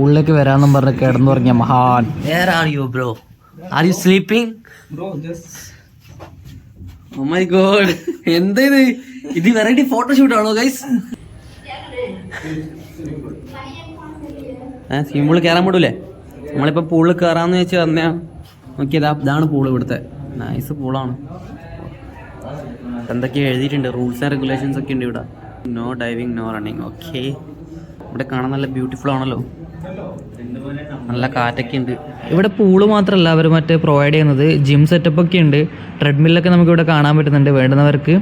ഉള്ളിലേക്ക് വരാമെന്നും പറഞ്ഞ് കിടന്നുറങ്ങിയ മഹാൻ. Where are you, bro? Are you sleeping? Bro, just... Oh my god. എന്താ ഇത്? ഇത് വെറൈറ്റി ഫോട്ടോഷൂട്ട് ആണോ ഗൈസ്? സ്വിമ്മിൾ കയറാൻ വിടൂലേ? നമ്മളിപ്പോൾ പൂളിൽ കയറാമെന്ന് വെച്ച് പറഞ്ഞാൽ നോക്കിയതാ, ഇതാണ് പൂള് ഇവിടുത്തെ. നൈസ് പൂളാണ്. എന്തൊക്കെയോ എഴുതിയിട്ടുണ്ട്, റൂൾസ് ആൻഡ് റെഗുലേഷൻസ് ഒക്കെ ഉണ്ട് ഇവിടെ. No diving, no running. Okay, ഇവിടെ കാണാൻ നല്ല ബ്യൂട്ടിഫുൾ ആണല്ലോ, നല്ല കാറ്റൊക്കെ ഉണ്ട്. ഇവിടെ പൂള് മാത്രമല്ല അവർ മറ്റേ പ്രൊവൈഡ് ചെയ്യുന്നത് ജിം സെറ്റപ്പ് ഒക്കെ ഉണ്ട്. ട്രെഡ്മില്ലൊക്കെ നമുക്ക് ഇവിടെ കാണാൻ പറ്റുന്നുണ്ട്. വേണ്ടുന്നവർക്ക്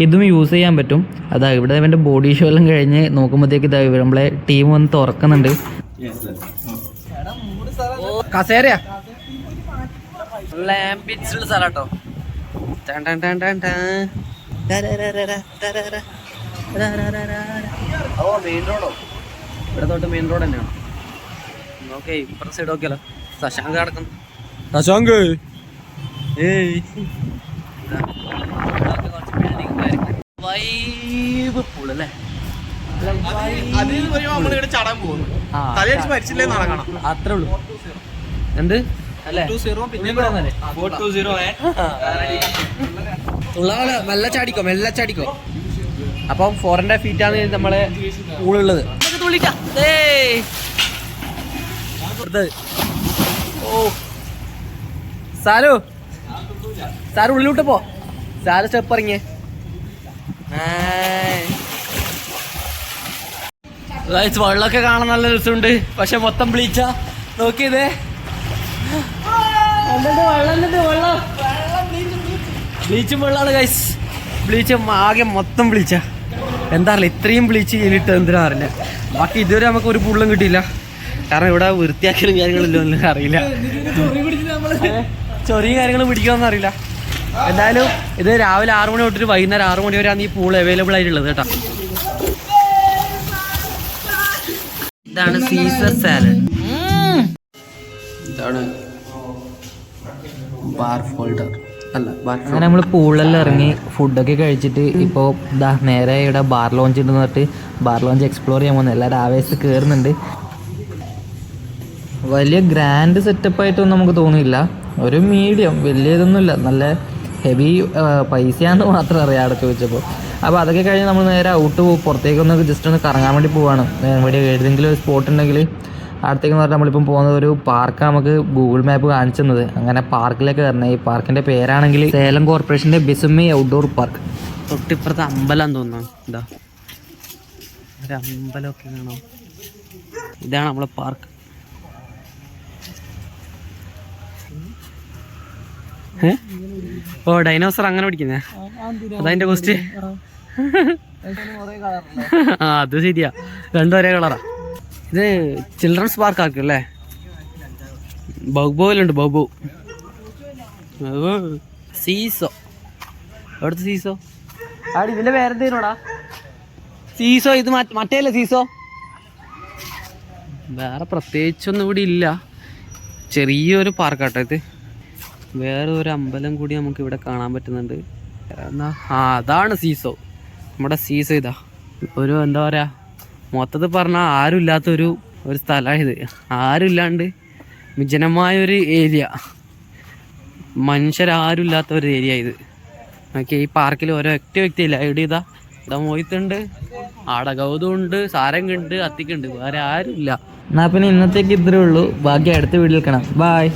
ഇതും യൂസ് ചെയ്യാൻ പറ്റും. അതാ ഇവിടെ ഇവൻ്റെ ബോഡി ഷോ എല്ലാം കഴിഞ്ഞ് നോക്കുമ്പോഴത്തേക്ക് ഇതാ നമ്മളെ ടീം വന്ന് തുറക്കുന്നുണ്ട്. കസേരയാ നല്ല ആംബിയൻസുള്ള സ്ഥലം കേട്ടോ. മെയിൻ റോഡോ? ഇവിടെ തൊട്ട് മെയിൻ റോഡ് തന്നെയാണ്. ഓക്കെ, ഇപ്പുറത്തെ സൈഡ് നോക്കിയാലോ. ശശാങ്ക് കിടക്കുന്നു. ശശാങ്ക് വൈബ് പൂളല്ലേ? അത്രേ ഉള്ളൂ. എന്ത് അല്ലേ? മെല്ലെ ചാടിക്കോ, മെല്ലെ ചാടിക്കോ. അപ്പം 4.5 feet ആണ് നമ്മളെ പൂളുള്ളത്. ഓ സാലു ഉള്ളിലോട്ട് പോ. സാലു സ്റ്റെപ്പ് ഇറങ്ങിയേ. വെള്ളമൊക്കെ കാണാൻ നല്ല രസമുണ്ട്, പക്ഷെ മൊത്തം ബ്ലീച്ചാ. നോക്കിയതേ, ബ്ലീച്ചും വെള്ളമാണ് ഗൈസ്. ബ്ലീച്ചും ആകെ മൊത്തം ബ്ലീച്ചാ. എന്താ അറിയില്ല, ഇത്രയും ബ്ലീച്ച് ചെയ്തിട്ട് എന്തിനാ അറിയില്ല. ബാക്കി ഇതുവരെ നമുക്ക് ഒരു പുള്ളും കിട്ടിയില്ല, കാരണം ഇവിടെ വൃത്തിയാക്കലും കാര്യങ്ങളില്ലോ അറിയില്ല. ചൊറിയും കാര്യങ്ങളും പിടിക്കുമെന്ന് അറിയില്ല. എന്തായാലും ഇത് രാവിലെ 6 മണി തൊട്ടിട്ട് വൈകുന്നേരം 6 മണി വരെയാണ് ഈ പൂൾ അവൈലബിൾ ആയിട്ടുള്ളത് കേട്ടോ. ഇതാണ് സീസർ സാലഡ്. ഇതാണ് ബാർ ഫോൾഡർ അല്ല. അങ്ങനെ നമ്മൾ പൂളിലെല്ലാം ഇറങ്ങി ഫുഡൊക്കെ കഴിച്ചിട്ട് ഇപ്പോൾ ഇതാ നേരെ ഇവിടെ ബാർ ലോഞ്ച് ഉണ്ടെന്ന് പറഞ്ഞിട്ട് ബാർ ലോഞ്ച് എക്സ്പ്ലോർ ചെയ്യാൻ പോകുന്നത്. എല്ലാവരും ആവേശത്ത് കയറുന്നുണ്ട്. വലിയ ഗ്രാൻഡ് സെറ്റപ്പായിട്ടൊന്നും നമുക്ക് തോന്നിയില്ല, ഒരു മീഡിയം, വലിയ ഇതൊന്നുമില്ല. നല്ല ഹെവി പൈസയാണെന്ന് മാത്രം അറിയാം അവിടെ ചോദിച്ചപ്പോൾ. അപ്പോൾ അതൊക്കെ കഴിഞ്ഞ് നമ്മൾ നേരെ ഔട്ട് പോകും, പുറത്തേക്കൊന്ന് ജസ്റ്റ് ഒന്ന് കറങ്ങാൻ വേണ്ടി പോവാണ്. ഇവിടെ ഏതെങ്കിലും ഒരു സ്പോട്ട് ഉണ്ടെങ്കിൽ അടുത്തേക്കെന്ന് പറഞ്ഞാൽ നമ്മളിപ്പം പോകുന്നത് ഒരു പാർക്ക് നമുക്ക് ഗൂഗിൾ മാപ്പ് കാണിച്ചു തന്നത്. അങ്ങനെ പാർക്കിലേക്ക് കയറണം. ഈ പാർക്കിൻ്റെ പേരാണെങ്കിൽ സേലം കോർപ്പറേഷൻ്റെ ബിസുമി ഔട്ട്ഡോർ പാർക്ക്. തൊട്ടിപ്പുറത്ത് അമ്പലം തോന്നുന്നു. ഇതാ ഒരു അമ്പലമൊക്കെ കാണോ. ഇതാണ് നമ്മളെ പാർക്ക്. ഓ ഡൈനോസർ അങ്ങനെ പിടിക്കുന്നേ, അതതിന്റെ കോസ്റ്റ്. ആ അത് ശരിയാ, രണ്ടും ഒരേ കളറാ. ഇത് ചിൽഡ്രൻസ് പാർക്ക് ആക്കും അല്ലേ? ബൗബോയിലുണ്ട്, ബൗബോ. സീസോ, എവിടുത്തെ സീസോ? ആടി ഇതിന്റെ പേരെന്തേനോടാ? സീസോ. ഇത് മറ്റേല്ലേ സീസോ? വേറെ പ്രത്യേകിച്ചൊന്നും ഇവിടെ ഇല്ല, ചെറിയൊരു പാർക്കാട്ടോ ഇത്. വേറെ ഒരു അമ്പലം കൂടി നമുക്ക് ഇവിടെ കാണാൻ പറ്റുന്നുണ്ട്. എന്നാ അതാണ് സീസോ, നമ്മുടെ സീസോ. ഇതാ ഒരു എന്താ പറയുക, മൊത്തത്തിൽ പറഞ്ഞാൽ ആരും ഇല്ലാത്തൊരു സ്ഥലമാണിത്. ആരും ഇല്ലാണ്ട് വിജനമായൊരു ഏരിയ, മനുഷ്യരാരും ഇല്ലാത്ത ഒരു ഏരിയ ഇത്. ഓക്കെ, ഈ പാർക്കിൽ ഓരോ ഒറ്റ വ്യക്തിയില്ല. ഇവിടെ ഇതാ മൊയ്ത്തുണ്ട്, ആടെ ഗൗതമുണ്ട്, സാരംഗുണ്ട്, അത്തിക്കുണ്ട്, വേറെ ആരും ഇല്ല. എന്നാൽ പിന്നെ ഇന്നത്തേക്ക് ഇത്രയേ ഉള്ളൂ. ബാക്കി അടുത്ത വീഡിയോയിൽ കാണാം. ബൈ.